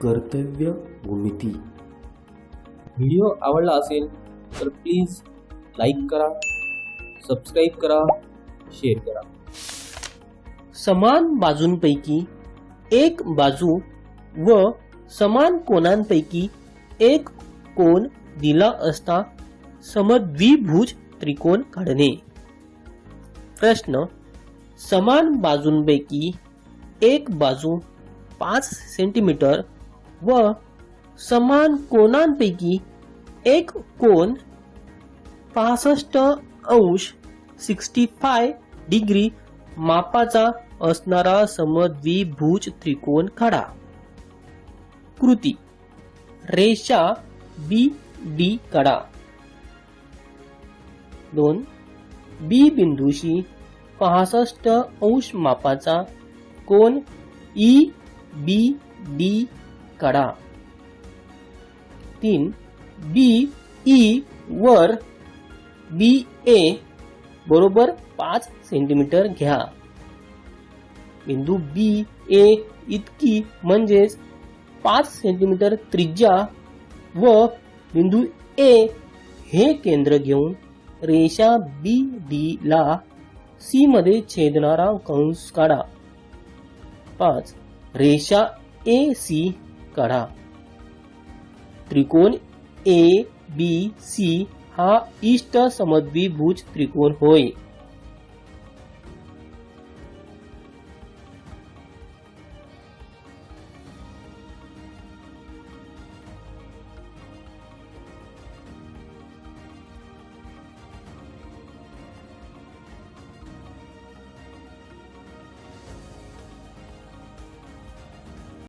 कर्तव्य भूमिती. व्हिडिओ आवडला असेल तर प्लीज लाईक करा, सबस्क्राईब करा, शेअर करा. समान बाजूंपैकी एक बाजू व समान कोनांपैकी एक कोन दिला असता समद्विभुज त्रिकोण काढणे. प्रश्न: समान बाजूंपैकी एक बाजू 5 सेंटीमीटर व समान कोनांपैकी एक कोन 65° डिग्री मापाचा असणारा समद्विभुज त्रिकोण काढा. कृती: रेषा BD काढा. 2. बी बिंदूशी 65° मापाचा कोन EBD काढा. 3. BE वर BA बरोबर 5 सेंटीमीटर घ्या. बिंदू BA इतकी म्हणजेच 5 सेंटीमीटर त्रिज्या व बिंदू A हे केंद्र घेऊन रेषा BD ला C मध्ये छेदणारा कंस काढा. 5. रेषा AC काढा. त्रिकोण ABC हा इष्ट समद्विभुज त्रिकोण होय.